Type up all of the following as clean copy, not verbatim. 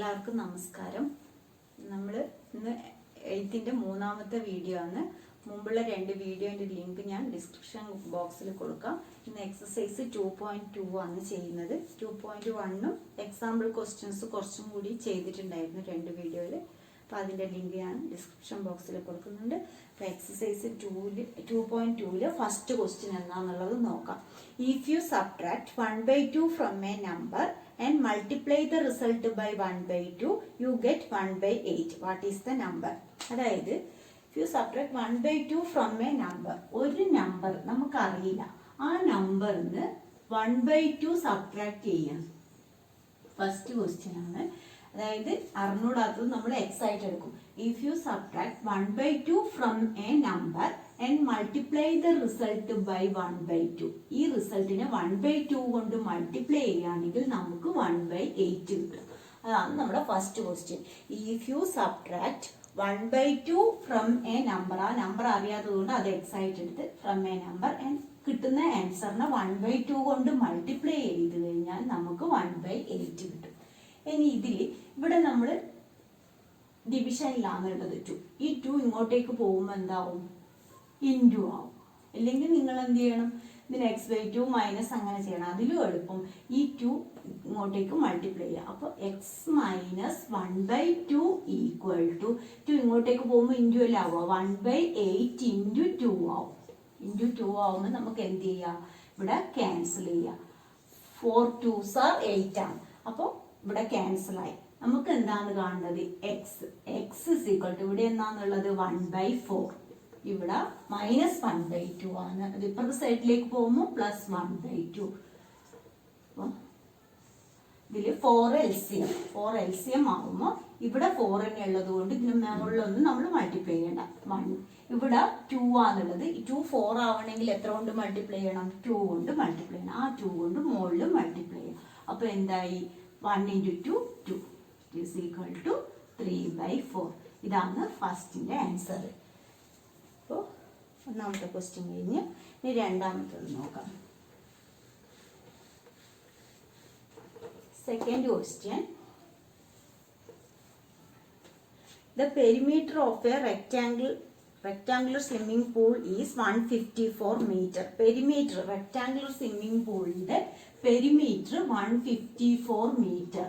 എല്ലാവർക്കും നമസ്കാരം. നമ്മൾ ഇന്ന് 8ന്റെ മൂന്നാമത്തെ വീഡിയോ ആണ്. മുമ്പുള്ള രണ്ട് വീഡിയോന്റെ ലിങ്ക് ഞാൻ ഡിസ്ക്രിപ്ഷൻ ബോക്സിൽ കൊടുക്കാം. ഇന്ന് എക്സസൈസ് 2.2 ആണ് ചെയ്യുന്നത്. 2.1ഉം എക്സാമ്പിൾ ക്വസ്റ്റ്യൻസ് കുറച്ചും കൂടി ചെയ്തിട്ടുണ്ടായിരുന്നു രണ്ട് വീഡിയോയിൽ. അപ്പോൾ അതിൻ്റെ ലിങ്ക് ഞാൻ ഡിസ്ക്രിപ്ഷൻ ബോക്സിൽ കൊടുക്കുന്നുണ്ട്. അപ്പോൾ എക്സസൈസ് 2.2ൽ ഫസ്റ്റ് ക്വസ്റ്റ്യൻ എന്താണെന്നുള്ളത് നോക്കാം. If you subtract 1/2 from A number and multiply the result by 1/2, you get 1/8. What is the number? അതായത് if you subtract 1/2 from a number, ഒരു നമ്പർ നമുക്കറിയില്ല, ആ നമ്പറിന് 1/2 സബ്ട്രാക്ട് ചെയ്യാം. ഫസ്റ്റ് ക്വസ്റ്റ്യൻ ആണ്. അതായത് അറിഞ്ഞൂടാത്തത് നമ്മൾ എക്സ് ആയിട്ട് എടുക്കും. If you subtract 1/2 from A number and multiply the result by 1/2. ഈ റിസൾട്ടിനെ 1/2 കൊണ്ട് മൾട്ടിപ്ലൈ ചെയ്യുകയാണെങ്കിൽ നമുക്ക് 1/8 കിട്ടും. അതാണ് നമ്മുടെ first question. If you subtract 1/2 from A number, ആ നമ്പർ അറിയാത്തത് കൊണ്ട് അത് എക്സ് ആയിട്ട് എടുത്ത് ഫ്രം എ നമ്പർ കിട്ടുന്ന ആൻസറിനെ 1/2 കൊണ്ട് മൾട്ടിപ്ലൈ ചെയ്ത് കഴിഞ്ഞാൽ നമുക്ക് 1/8 കിട്ടും. ഇനി ഇവിടെ നമ്മൾ ഡിവിഷനിലാണുള്ളത് 2. ഈ 2 ഇങ്ങോട്ടേക്ക് പോകുമ്പോൾ എന്താവും? ഇൻറ്റു ആവും. അല്ലെങ്കിൽ നിങ്ങൾ എന്ത് ചെയ്യണം? ഇതിന് x/2 മൈനസ് അങ്ങനെ ചെയ്യണം. അതിലും എളുപ്പം ഈ 2 ഇങ്ങോട്ടേക്ക് മൾട്ടിപ്ലൈ ചെയ്യാം. അപ്പോൾ x മൈനസ് 1/2 ഈക്വൽ ടു 2 ഇങ്ങോട്ടേക്ക് പോകുമ്പോൾ ഇൻറ്റു അല്ലേ ആവുക, 1/8 ഇൻറ്റു 2 ആവും. ഇൻറ്റു 2 ആവുമ്പോൾ നമുക്ക് എന്ത് ചെയ്യാം? ഇവിടെ ക്യാൻസൽ ചെയ്യാം. 4 2s are 8 ആണ്. അപ്പോൾ ഇവിടെ ക്യാൻസലായി. നമുക്ക് എന്താണ് കാണേണ്ടത്? x ഇസ് ഈക്വൽ ടു ഇവിടെ എന്താണെന്നുള്ളത് 1/4. ഇവിടെ -1/2 ആണ്. അത് ഇപ്പുറത്തെ സൈഡിലേക്ക് പോകുമ്പോൾ +1/2. ഇതില് 4 LCM ആവുമ്പോൾ ഇവിടെ 4 തന്നെ ഉള്ളത് കൊണ്ട് ഇതിന് മുകളിലൊന്നും നമ്മൾ മൾട്ടിപ്ലൈ ചെയ്യണ്ട. 1 ഇവിടെ 2 ആണുള്ളത്. 2 4 ആവണമെങ്കിൽ എത്ര കൊണ്ട് മൾട്ടിപ്ലൈ ചെയ്യണം? 2 കൊണ്ട് മൾട്ടിപ്ലൈ ചെയ്യണം. ആ 2 കൊണ്ട് മുകളിൽ മൾട്ടിപ്ലൈ ചെയ്യണം. അപ്പൊ എന്തായി? 1 × 2 2 is equal to 3/4. ഇതാണ് ഫസ്റ്റിന്റെ ആൻസർ. അപ്പോൾ ഒന്നാമത്തെ ക്വസ്റ്റ്യൻ കഴിഞ്ഞ് ഇനി രണ്ടാമത്തത് നോക്കാം. Second question. The perimeter of a rectangular swimming pool is 154 meter. Perimeter rectangular swimming poolന്റെ perimeter 154 meter.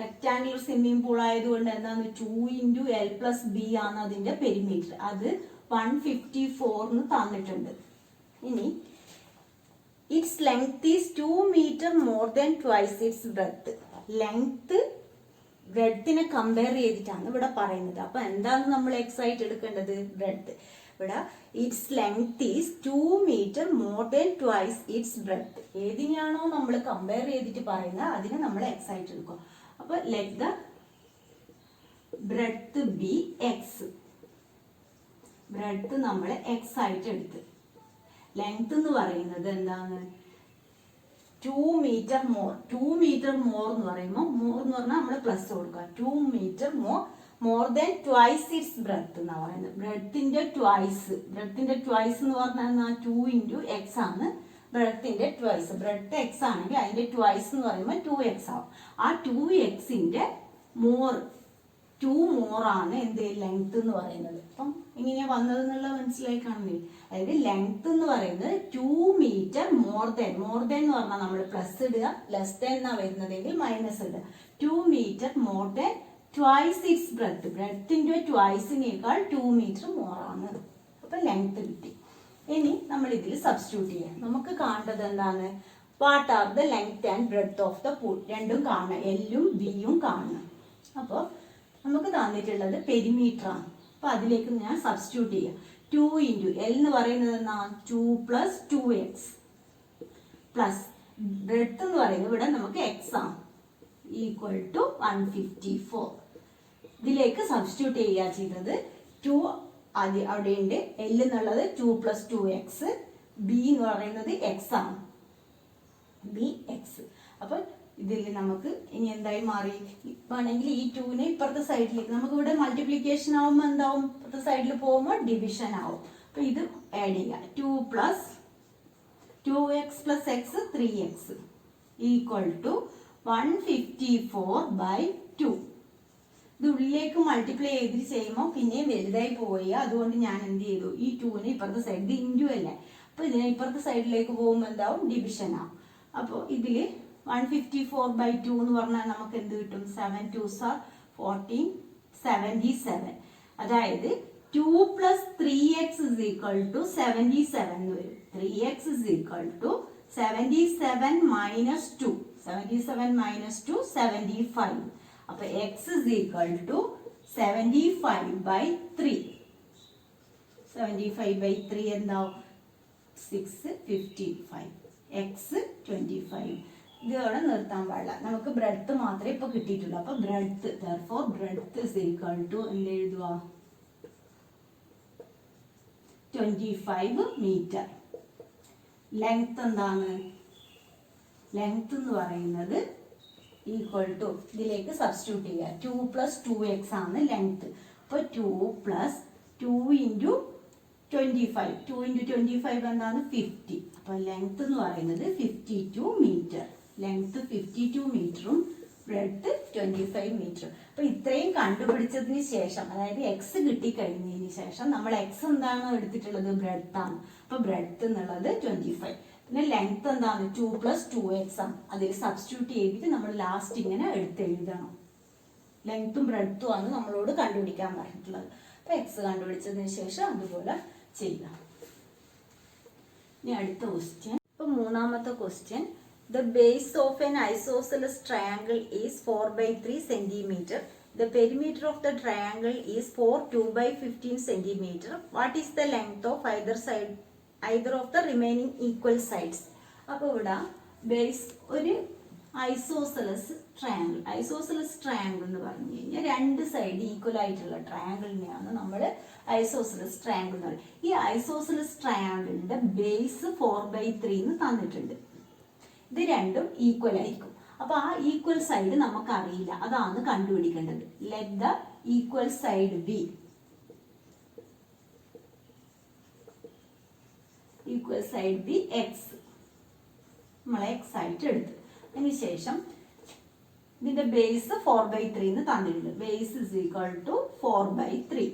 Rectangular swimming pool ആയതുകൊണ്ട് എന്താണ് 2 × L + B ആണ് അതിന്റെ പെരിമീറ്റർ. അത് 154 തന്നിട്ടുണ്ട്. ഇനി its length is 2 metre more than twice its breadth. Length ബ്രെഡ്ത്തിനെ compare ചെയ്തിട്ടാണ് ഇവിടെ പറയുന്നത്. അപ്പൊ എന്താണ് നമ്മൾ എക്സ് ആയിട്ട് എടുക്കേണ്ടത്? ബ്രെഡ്ത്ത്. ഇവിടെ its length is 2 metre more than twice its breadth. ഏതിനെയാണോ നമ്മൾ കമ്പയർ ചെയ്തിട്ട് പറയുന്നത് അതിനെ നമ്മൾ എക്സ് ആയിട്ട് എടുക്കും. അപ്പൊ let the breadth B X. Breadth നമ്മൾ എക്സ് ആയിട്ട് എടുത്ത്, ലെങ്ത് എന്ന് പറയുന്നത് എന്താണ്? 2 മീറ്റർ മോർ. 2 മീറ്റർ മോർ എന്ന് പറയുമ്പോൾ മോർ എന്ന് പറഞ്ഞാൽ നമ്മൾ പ്ലസ് കൊടുക്കുക. 2 metre more than twice its breadth എന്നാ പറയുന്നത്. ബ്രെഡ്ത്തിന്റെ ട്വൈസ് എന്ന് പറഞ്ഞാൽ 2 × x ആണ്. ബ്രെഡ്ത്തിന്റെ ട്വൈസ്, ബ്രെഡ്ത്ത് എക്സ് ആണെങ്കിൽ അതിന്റെ ട്വൈസ് എന്ന് പറയുമ്പോൾ 2x ആവും. ആ 2xന്റെ മോർ 2 മോർ ആണ് എന്ത്? ലെങ്ത് എന്ന് പറയുന്നത്. അപ്പം ഇങ്ങനെ വന്നതെന്നുള്ള മനസ്സിലായി കാണുന്നില്ല. അതായത് ലെങ്ത് എന്ന് പറയുന്നത് 2 മീറ്റർ മോർ ദാൻ എന്ന് പറഞ്ഞാൽ നമ്മൾ പ്ലസ് ഇടുക, ലെസ് ദാൻ എന്നാ വരുന്നതെങ്കിൽ മൈനസ് ഇടുക. 2 metre more than twice its breadth. ബ്രെഡ്ത്തിന്റെ ട്വൈസിനേക്കാൾ 2 മീറ്റർ മോർ ആണ്. അപ്പൊ ലെങ്ത് കിട്ടി. ഇനി നമ്മൾ ഇതിൽ സബ്സ്റ്റിറ്റ്യൂട്ട് ചെയ്യാം. നമുക്ക് കാണേണ്ടത് എന്താണ്? What are the length and breadth of the pool. രണ്ടും കാണണം, എല്ലും ബിയും കാണണം. അപ്പോൾ നമുക്ക് തന്നിട്ടുള്ളത് പെരിമീറ്റർ ആണ്. അപ്പൊ അതിലേക്ക് ഞാൻ സബ്സ്റ്റിറ്റ്യൂട്ട് ചെയ്യാം. 2 × L എന്ന് പറയുന്നത് എന്നാ 2 + 2x പ്ലസ് ബ്രെഡ്ത്ത് എന്ന് പറയുന്നത് ഇവിടെ നമുക്ക് x ആണ്, ഈക്വൽ ടു 154. ഇതിലേക്ക് സബ്സ്റ്റിറ്റ്യൂട്ട് ചെയ്യുക ചെയ്തത്. 2 അവിടെ ഉണ്ട്. L എന്നുള്ളത് 2 + 2x, B എന്ന് പറയുന്നത് x ആണ്, bx. അപ്പൊ ഇതിൽ നമുക്ക് ഇനി എന്തായി മാറി? വേണമെങ്കിൽ ഈ 2നെ ഇപ്പുറത്തെ സൈഡിലേക്ക്, നമുക്ക് ഇവിടെ മൾട്ടിപ്ലിക്കേഷൻ ആവുമ്പോൾ എന്താവും? ഇപ്പുറത്തെ സൈഡിൽ പോകുമ്പോൾ ഡിവിഷൻ ആവും. അപ്പൊ ഇത് ആഡ് ചെയ്യുക. 2 + 2x + x 3x equal to 154/2. ഇത് ഉള്ളിലേക്ക് മൾട്ടിപ്ലൈ ചെയ്തിട്ട് ചെയ്യുമ്പോൾ പിന്നെയും വലുതായി പോയി. അതുകൊണ്ട് ഞാൻ എന്ത് ചെയ്തു, ഈ 2നെ ഇപ്പുറത്തെ സൈഡ് ഇൻറ്റു അല്ലേ, അപ്പോൾ ഇതിനെ ഇപ്പുറത്തെ സൈഡിലേക്ക് പോകുമ്പോൾ എന്താവും, ഡിവിഷൻ ആവും. അപ്പോൾ ഇതിൽ 154/2 എന്ന് പറഞ്ഞാൽ നമുക്ക് എന്ത് കിട്ടും, 7 2s are 14, 77. അതായത് 2 + 3x = 77 എന്ന് വരും. 3x = 77 - 2. 77 - 2 75. അപ്പോൾ x = 75/3. 75/3 എന്താവും, 655. x 25. ഇതോടെ നിർത്താൻ പാടില്ല. നമുക്ക് ബ്രെഡ്ത്ത് മാത്രമേ ഇപ്പൊ കിട്ടിയിട്ടുള്ളൂ. അപ്പൊ ബ്രെഡ്ത്ത്, therefore breadth = എന്ത് എഴുതുക, 25 മീറ്റർ. ലെങ്ത് എന്താണ്, ലെങ്ത് എന്ന് പറയുന്നത് ഈക്വൽ ടു, ഇതിലേക്ക് സബ്സ്റ്റിറ്റ്യൂട്ട് ചെയ്യുക, 2 + 2x ആണ് ലെങ്ത്. അപ്പൊ 2 + 2 × 25. 2 × 25 എന്താണ്, 50. അപ്പൊ ലെങ്ത് എന്ന് പറയുന്നത് 52 മീറ്റർ. ലെങ്ത് 52 മീറ്ററും ബ്രെഡ്ത്ത് 25 മീറ്റർ. അപ്പൊ ഇത്രയും കണ്ടുപിടിച്ചതിന് ശേഷം, അതായത് എക്സ് കിട്ടിക്കഴിഞ്ഞതിന് ശേഷം നമ്മൾ എക്സ് എന്താണ് എടുത്തിട്ടുള്ളത്, ബ്രെഡ്ത്ത് ആണ്. അപ്പൊ ബ്രെഡ്ത്ത് എന്നുള്ളത് 25. പിന്നെ ലെങ്ത് എന്താണ്, 2 + 2x ആണ്. അതിൽ സബ്സ്റ്റിറ്റ്യൂട്ട് ചെയ്തിട്ട് നമ്മൾ ലാസ്റ്റ് ഇങ്ങനെ എടുത്തെഴുതണം. ലെങ്ത്തും ബ്രെഡ്ത്തും ആണ് നമ്മളോട് കണ്ടുപിടിക്കാൻ പറഞ്ഞിട്ടുള്ളത്. അപ്പൊ എക്സ് കണ്ടുപിടിച്ചതിന് ശേഷം അതുപോലെ ചെയ്യാം. ഇനി അടുത്ത ക്വസ്റ്റ്യൻ. ഇപ്പൊ മൂന്നാമത്തെ question, the base of an isosceles triangle is 4/3 centimeter. The perimeter of the triangle is 4 2/15 centimeter. What is the length of either of the remaining equal sides? അപ്പോൾ ഇവിടെ ബേസ് ഒരു ഐസോസെലസ് ട്രയാങ്കിൾ. ഐസോസെലസ് ട്രയാങ്കിൾ എന്ന് പറഞ്ഞു കഴിഞ്ഞാൽ രണ്ട് side equal ആയിട്ടുള്ള ട്രയാങ്കിളിനെയാണ് നമ്മൾ isosceles triangle എന്ന് പറയുന്നത്. ഈ ഐസോസെലസ് ട്രയാങ്കിളിന്റെ ബേസ് 4/3 എന്ന് തന്നിട്ടുണ്ട്. ഇത് രണ്ടും ഈക്വൽ ആയിരിക്കും. അപ്പൊ ആ ഈക്വൽ സൈഡ് നമുക്ക് അറിയില്ല, അതാണ് കണ്ടുപിടിക്കേണ്ടത്. Let the equal side B. Equal side B X. നമ്മൾ എക്സ് ആയിട്ട് എടുത്തു. അതിനുശേഷം ഇതിന്റെ ബേസ് 4/3 എന്ന് തന്നിട്ടുണ്ട്. ബേസ് = 4/3.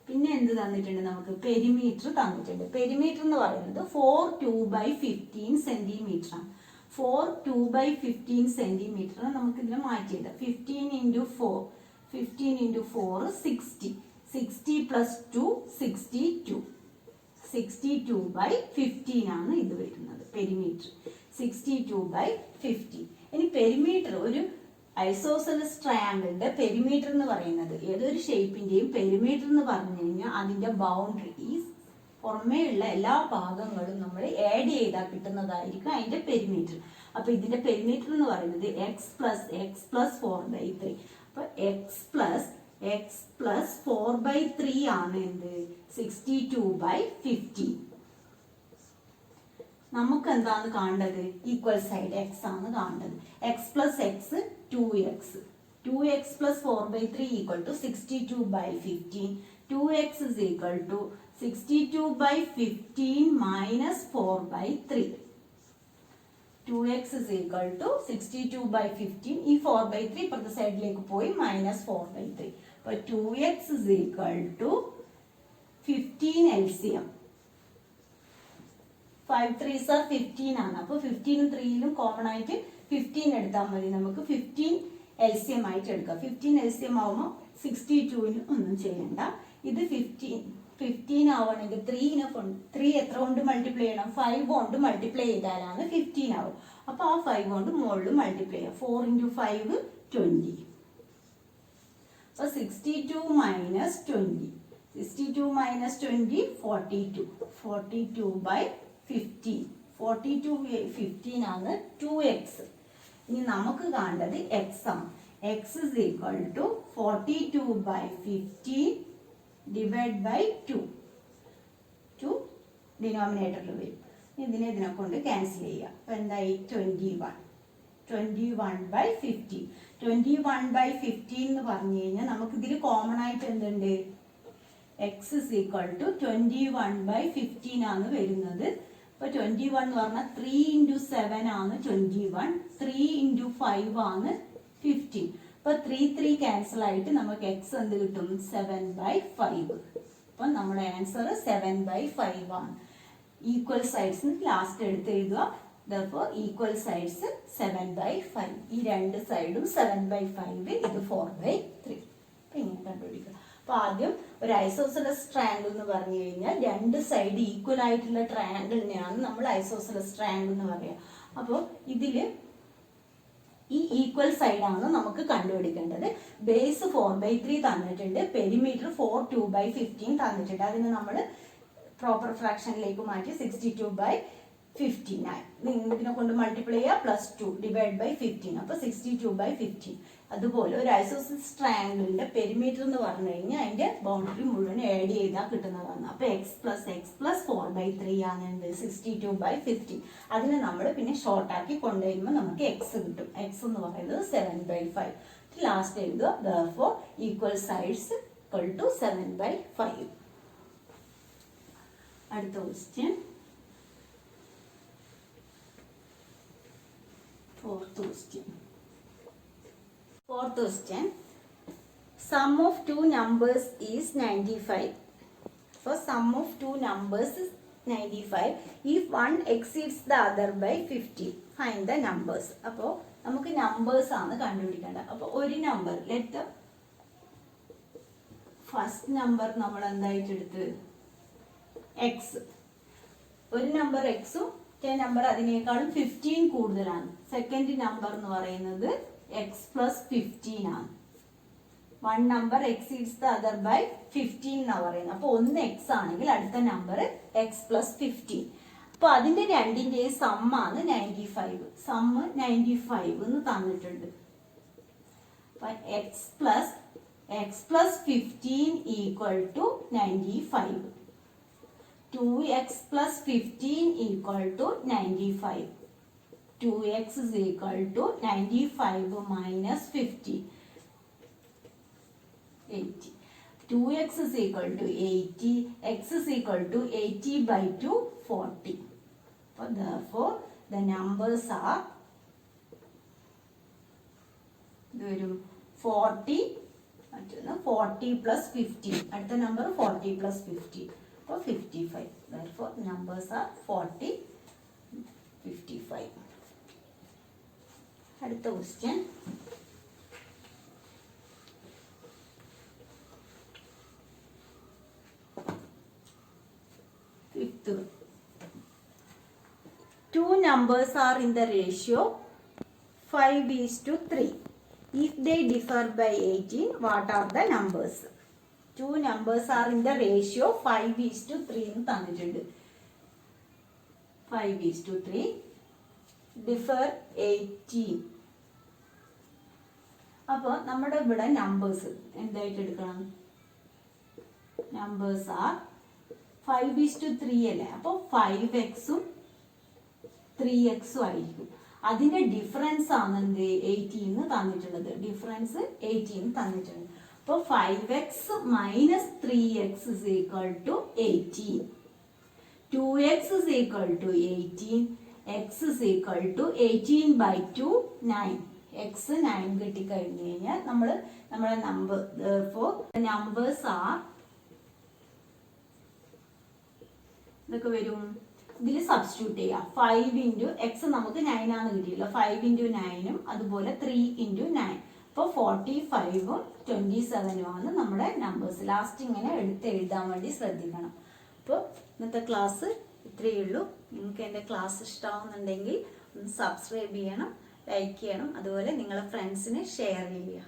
പിന്നെ എന്ത് തന്നിട്ടുണ്ട്, നമുക്ക് പെരിമീറ്റർ തന്നിട്ടുണ്ട്. പെരിമീറ്റർ എന്ന് പറയുന്നത് 4 2/15 സെന്റിമീറ്റർ ആണ്. 4 2/15 സെന്റിമീറ്റർ നമുക്ക് ഇതിനെ മാറ്റിയിടാം. 15 × 4 60. 60 + 2 62. 62/15 ആണ് ഇത് വരുന്നത് പെരിമീറ്റർ. 62/15. ഇനി പെരിമീറ്റർ, ഒരു ഐസോസെലസ് ട്രയാങ്കിളിന്റെ പെരിമീറ്റർ എന്ന് പറയുന്നത്, ഏതൊരു ഷേപ്പിന്റെയും പെരിമീറ്റർ എന്ന് പറഞ്ഞു കഴിഞ്ഞാൽ അതിന്റെ ബൗണ്ടറി, ഈ പുറമേ ഉള്ള എല്ലാ ഭാഗങ്ങളും നമ്മൾ ആഡ് ചെയ്താൽ കിട്ടുന്നതായിരിക്കും അതിന്റെ പെരിമീറ്റർ. അപ്പൊ ഇതിന്റെ പെരിമീറ്റർ എന്ന് പറയുന്നത് x + 4/3. അപ്പൊ x + 4/3 ആണ് എന്ത്, 62/15. നമുക്ക് എന്താണ് കാണേണ്ടത്, ഈക്വൽ സൈഡ് എക്സ് ആണ് കാണേണ്ടത്. x + x 2x. 2x + 4/3 = 62/15. 2x = 62/15 - 4/3. 2x = 62/15. ഈ 4/3 ഇപ്പുറത്തെ സൈഡിലേക്ക് പോയി -4/3. അപ്പൊ 2x = 15 LCM. 5 3s are 15 ആണ്. അപ്പൊ 15 3ലും കോമൺ ആയിട്ട് 15 എടുത്താൽ മതി. നമുക്ക് 15 LCM ആയിട്ട് എടുക്കാം. 15 LCM ആവുമ്പോൾ 62ന് ഒന്നും ചെയ്യണ്ട. ഇത് 15 ആവണമെങ്കിൽ 3 എത്ര കൊണ്ട് മൾട്ടിപ്ലൈ ചെയ്യണം, 5 കൊണ്ട് മൾട്ടിപ്ലൈ ചെയ്താലാണ് 15 ആവും. അപ്പൊ ആ 5 കൊണ്ട് മുകളിൽ മൾട്ടിപ്ലൈ ചെയ്യാം. 4 × 5 20. അപ്പൊ 62 - 20. 62 - 20 42. 42/15. 42/15 ആണ് 2x. ഇനി നമുക്ക് കാണേണ്ടത് x ആണ്. x = 42/15 / 2. 2 ഡിനോമിനേറ്ററിൽ വരും. ഇതിനെ കൊണ്ട് ക്യാൻസൽ ചെയ്യുക. അപ്പൊ എന്തായി, 21. 21/15. 21/15 എന്ന് പറഞ്ഞു കഴിഞ്ഞാൽ നമുക്ക് ഇതിൽ കോമൺ ആയിട്ട് എന്തുണ്ട്, x = 21/15 ആണ് വരുന്നത്. അപ്പൊ 21 എന്ന് പറഞ്ഞാൽ 3 × 7 ആണ് 21. 3 × 5 ആണ് 15. അപ്പോൾ 3 ക്യാൻസൽ ആയിട്ട് നമുക്ക് എക്സ് എന്ത് കിട്ടും? 7/5. അപ്പം നമ്മുടെ ആൻസർ 7/5 ആണ്. ഈക്വൽ സൈഡ്സ് ലാസ്റ്റ് എടുത്ത് എഴുതുക. therefore equal sides 7/5. ഈ രണ്ട് സൈഡും 7/5, ഇത് 4/3. അപ്പം ഇങ്ങനെ കണ്ടുപിടിക്കുക. അപ്പൊ ആദ്യം ഒരു ഐസോസെലസ് ട്രയാങ്കിൾ എന്ന് പറഞ്ഞു കഴിഞ്ഞാൽ രണ്ട് സൈഡ് ഈക്വൽ ആയിട്ടുള്ള ട്രയാങ്കിളിനെയാണ് നമ്മൾ ഐസോസെലസ് ട്രയാങ്കിൾ എന്ന് പറയുക. അപ്പോൾ ഇതില് ഈ ഈക്വൽ സൈഡാണ് നമുക്ക് കണ്ടുപിടിക്കേണ്ടത്. ബേസ് 4/3 തന്നിട്ടുണ്ട്, പെരിമീറ്റർ 4 2/15 തന്നിട്ടുണ്ട്. അതിന് നമ്മൾ പ്രോപ്പർ ഫ്രാക്ഷനിലേക്ക് മാറ്റി 62/15 ഇതിനെ കൊണ്ട് മൾട്ടിപ്ലൈ ചെയ്യുക, +2 / 15. അപ്പൊ 62/15. അതുപോലെ ഒരു ഐസോസെലസ് ട്രയാങ്കിളിന്റെ പെരിമീറ്റർ എന്ന് പറഞ്ഞു കഴിഞ്ഞാൽ അതിന്റെ ബൗണ്ടറി മുഴുവൻ ആഡ് ചെയ്താൽ കിട്ടുന്നതാണ്. അപ്പൊ x + 4/3 ആണ് 62/15. അതിനെ നമ്മൾ പിന്നെ ഷോർട്ട് ആക്കി കൊണ്ടുവരുമ്പോൾ നമുക്ക് x കിട്ടും. x എന്ന് പറയുന്നത് 7/5. ലാസ്റ്റ് എഴുതുക. therefore equal sides = 7/5. അടുത്ത question, fourth question. Sum of two numbers is 95. So sum of two numbers is 95. If one exceeds the other by 50, find the numbers. അപ്പോൾ നമുക്ക് നമ്പേഴ്സ് ആണ് കണ്ടുപിടിക്കേണ്ടത്. അപ്പോൾ ഒരു നമ്പർ, ലെറ്റ് ഫസ്റ്റ് നമ്പർ നമ്മൾ എന്തായിട്ട് എടുത്ത് എക്സ്, ഒരു നമ്പർ എക്സും നമ്പർ അതിനേക്കാളും 15 കൂടുതലാണ്. സെക്കൻഡ് നമ്പർ എന്ന് പറയുന്നത് x + 15 ആണ്. One number exceeds the other by 15 എന്നാ പറയുന്നത്. അപ്പൊ ഒന്ന് x ആണെങ്കിൽ അടുത്ത നമ്പർ x + 15. അപ്പൊ അതിന്റെ രണ്ടിന്റെയും സമ്മാണ് 95. സമ്മ് 95 എന്ന് തന്നിട്ടുണ്ട്. അപ്പൊ x + 15 = 95. 2x + 15 = 95. 2x is equal to 95 minus 50, 80. 2x is equal to 80, x is equal to 80/2, 40. So therefore the numbers are 40 plus 50. At the number 40 plus 50, so 55. Therefore numbers are 40, 55. അടുത്ത question, fifth. Two numbers are in the ratio 5:3. If they differ by 18, what are the numbers? Two numbers are in the ratio 5:3 എന്ന് തന്നിട്ടുണ്ട്. 5:3 differ 18. അപ്പോൾ നമ്മുടെ ഇവിടെ numbers എന്തായിട്ട് എടുക്കണം? Numbers are 5:3 അല്ലേ? അപ്പോൾ 5x-ഉം 3x-ഉം ആയിരിക്കും. അതിന്റെ ഡിഫറൻസ് ആണ് എന്ത്? 18 തന്നിട്ടുള്ളത്. ഡിഫറൻസ് 18 തന്നിട്ടുണ്ട്. അപ്പോൾ 5x - 3x is equal to 18. 2x is equal to 18. x is equal to 18/2, 9. x 9 കിട്ടിക്കഴിഞ്ഞു കഴിഞ്ഞാൽ നമ്മുടെ number, therefore the numbers are ഇതൊക്കെ വരും. ഇതിൽ സബ്സ്റ്റിറ്റ്യൂട്ട് ചെയ്യാം. 5 × x നമുക്ക് 9 ആണ് കിട്ടിയില്ല. 5 × 9 അതുപോലെ 3 × 9. അപ്പോൾ 45-ഉം 27-ഉം ആണ് നമ്മുടെ നമ്പേഴ്സ്. ലാസ്റ്റ് ഇങ്ങനെ എഴുതാൻ വേണ്ടി ശ്രദ്ധിക്കണം. അപ്പോൾ ഇന്നത്തെ ക്ലാസ് ഇത്രയേ ഉള്ളൂ. നിങ്ങൾക്ക് എൻ്റെ ക്ലാസ് ഇഷ്ടമാവുന്നുണ്ടെങ്കിൽ ഒന്ന് സബ്സ്ക്രൈബ് ചെയ്യണം, ലൈക്ക് ചെയ്യണം, അതുപോലെ നിങ്ങളുടെ ഫ്രണ്ട്സിന് ഷെയർ ചെയ്യുക.